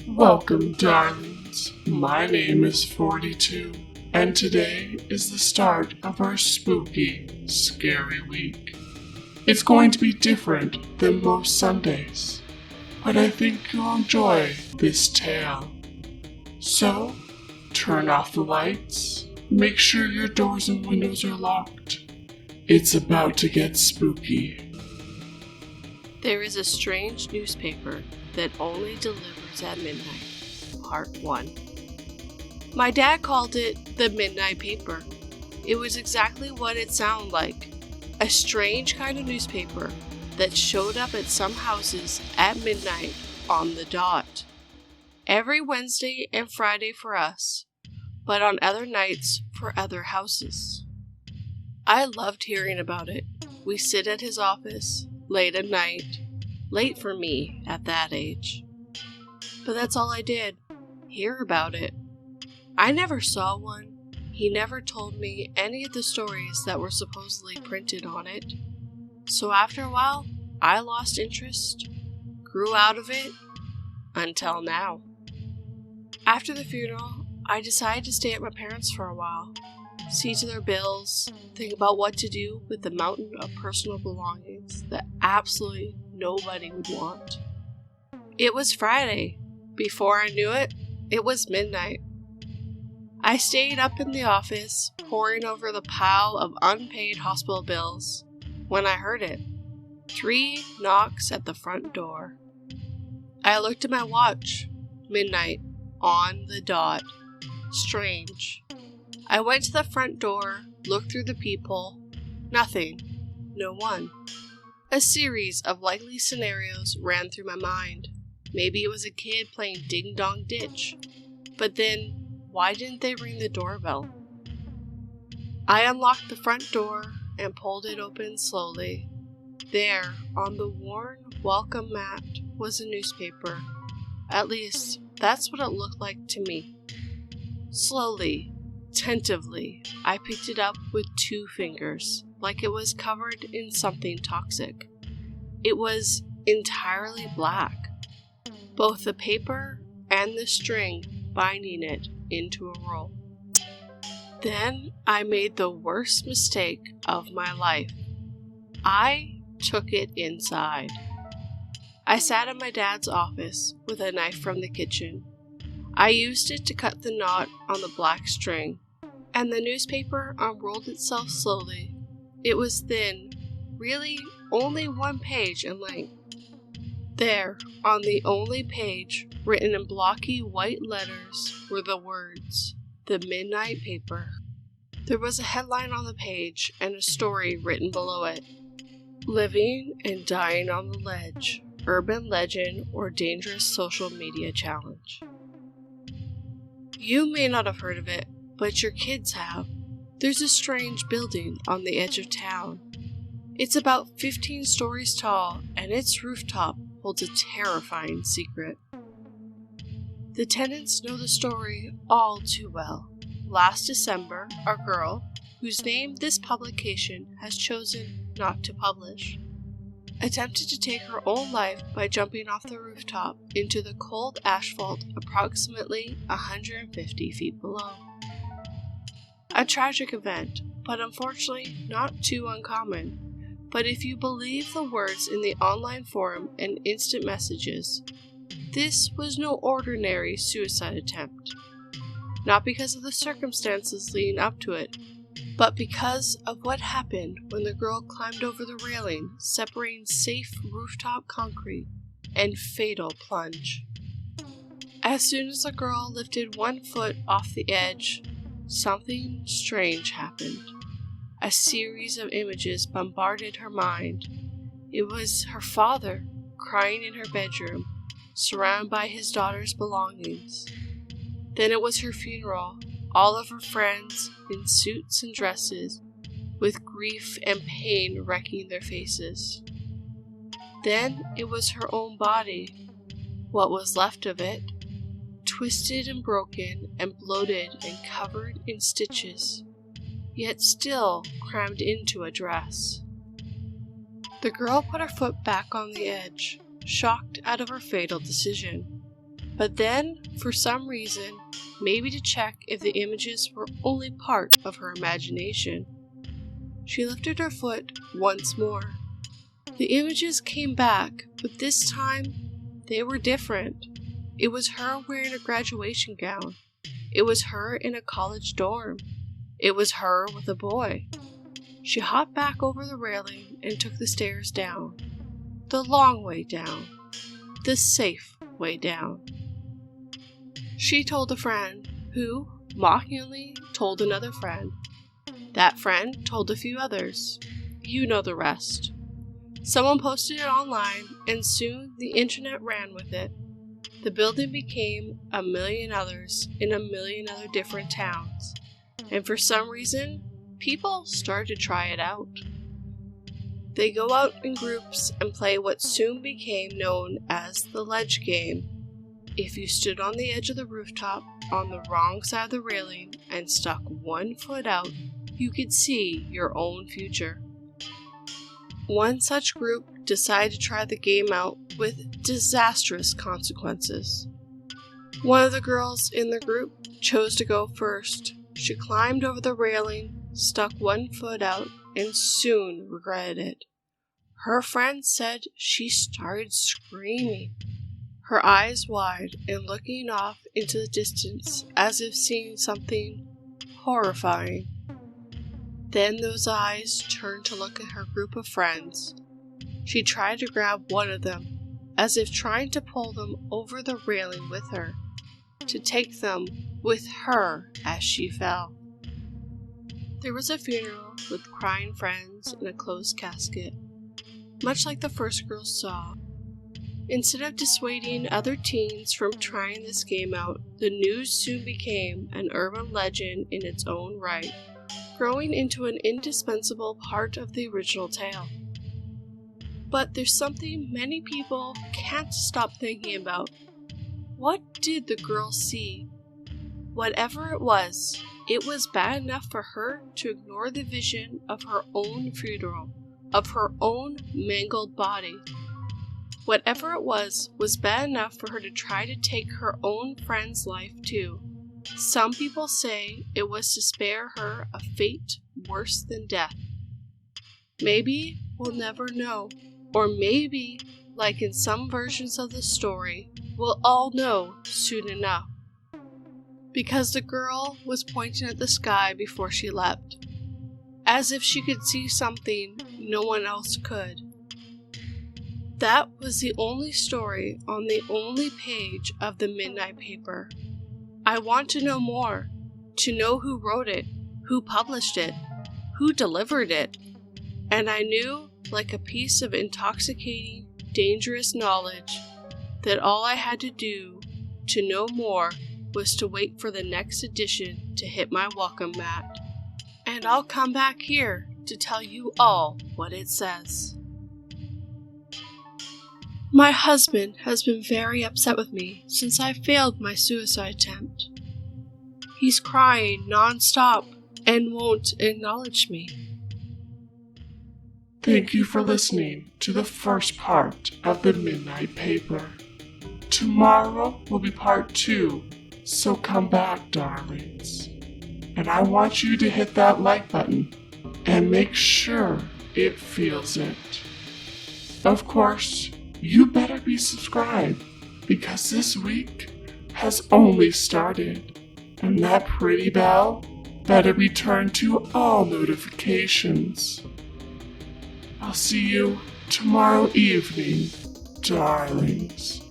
Welcome, darlings. My name is 42, and today is the start of our spooky, scary week. It's going to be different than most Sundays, but I think you'll enjoy this tale. So, turn off the lights, make sure your doors and windows are locked. It's about to get spooky. There is a strange newspaper that only delivers at midnight. Part 1. My dad called it the Midnight Paper. It was exactly what it sounded like. A strange kind of newspaper that showed up at some houses at midnight on the dot. Every Wednesday and Friday for us, but on other nights for other houses. I loved hearing about it. We sit at his office, late at night, late for me at that age. But that's all I did, hear about it. I never saw one. He never told me any of the stories that were supposedly printed on it. So after a while, I lost interest, grew out of it, until now. After the funeral, I decided to stay at my parents' for a while, see to their bills, think about what to do with the mountain of personal belongings that absolutely nobody would want. It was Friday. Before I knew it, it was midnight. I stayed up in the office, poring over the pile of unpaid hospital bills, when I heard it. 3 knocks at the front door. I looked at my watch. Midnight. On the dot. Strange. I went to the front door, looked through the peephole. Nothing. No one. A series of likely scenarios ran through my mind. Maybe it was a kid playing ding-dong ditch. But then, why didn't they ring the doorbell? I unlocked the front door and pulled it open slowly. There, on the worn welcome mat, was a newspaper. At least, that's what it looked like to me. Slowly, tentatively, I picked it up with 2 fingers, like it was covered in something toxic. It was entirely black, both the paper and the string binding it into a roll. Then I made the worst mistake of my life. I took it inside. I sat in my dad's office with a knife from the kitchen. I used it to cut the knot on the black string, and the newspaper unrolled itself slowly. It was thin, really only 1 page in length. There, on the only page, written in blocky white letters, were the words, "The Midnight Paper." There was a headline on the page and a story written below it. Living and Dying on the Ledge, Urban Legend or Dangerous Social Media Challenge. You may not have heard of it, but your kids have. There's a strange building on the edge of town. It's about 15 stories tall, and its rooftop holds a terrifying secret. The tenants know the story all too well. Last December, a girl, whose name this publication has chosen not to publish, attempted to take her own life by jumping off the rooftop into the cold asphalt approximately 150 feet below. A tragic event, but unfortunately not too uncommon. But if you believe the words in the online forum and instant messages, this was no ordinary suicide attempt. Not because of the circumstances leading up to it, but because of what happened when the girl climbed over the railing separating safe rooftop concrete and fatal plunge. As soon as the girl lifted 1 foot off the edge, something strange happened. A series of images bombarded her mind. It was her father crying in her bedroom, surrounded by his daughter's belongings. Then it was her funeral, all of her friends in suits and dresses, with grief and pain wrecking their faces. Then it was her own body, what was left of it, twisted and broken and bloated and covered in stitches, yet still crammed into a dress. The girl put her foot back on the edge, shocked out of her fatal decision. But then, for some reason, maybe to check if the images were only part of her imagination, she lifted her foot once more. The images came back, but this time they were different. It was her wearing a graduation gown. It was her in a college dorm. It was her with a boy. She hopped back over the railing and took the stairs down. The long way down. The safe way down. She told a friend, who, mockingly, told another friend. That friend told a few others. You know the rest. Someone posted it online, and soon the internet ran with it. The building became a million others in a million other different towns, and for some reason, people started to try it out. They go out in groups and play what soon became known as the ledge game. If you stood on the edge of the rooftop on the wrong side of the railing and stuck one foot out, you could see your own future. One such group decided to try the game out with disastrous consequences. One of the girls in the group chose to go first. She climbed over the railing, stuck one foot out, and soon regretted it. Her friend said she started screaming, her eyes wide and looking off into the distance as if seeing something horrifying. Then those eyes turned to look at her group of friends. She tried to grab one of them, as if trying to pull them over the railing with her, to take them with her as she fell. There was a funeral with crying friends and a closed casket, much like the first girl saw. Instead of dissuading other teens from trying this game out, the news soon became an urban legend in its own right, growing into an indispensable part of the original tale. But there's something many people can't stop thinking about. What did the girl see? Whatever it was bad enough for her to ignore the vision of her own funeral, of her own mangled body. Whatever it was bad enough for her to try to take her own friend's life too. Some people say it was to spare her a fate worse than death. Maybe we'll never know, or maybe, like in some versions of the story, we'll all know soon enough. Because the girl was pointing at the sky before she leapt, as if she could see something no one else could. That was the only story on the only page of the midnight paper. I want to know more, to know who wrote it, who published it, who delivered it. And I knew, like a piece of intoxicating, dangerous knowledge, that all I had to do to know more was to wait for the next edition to hit my welcome mat. And I'll come back here to tell you all what it says. My husband has been very upset with me since I failed my suicide attempt. He's crying non-stop and won't acknowledge me. Thank you for listening to the first part of the Midnight Paper. Tomorrow will be part 2, so come back, darlings. And I want you to hit that like button and make sure it feels it. Of course, you better be subscribed, because this week has only started, and that pretty bell better be turned to all notifications. I'll see you tomorrow evening, darlings.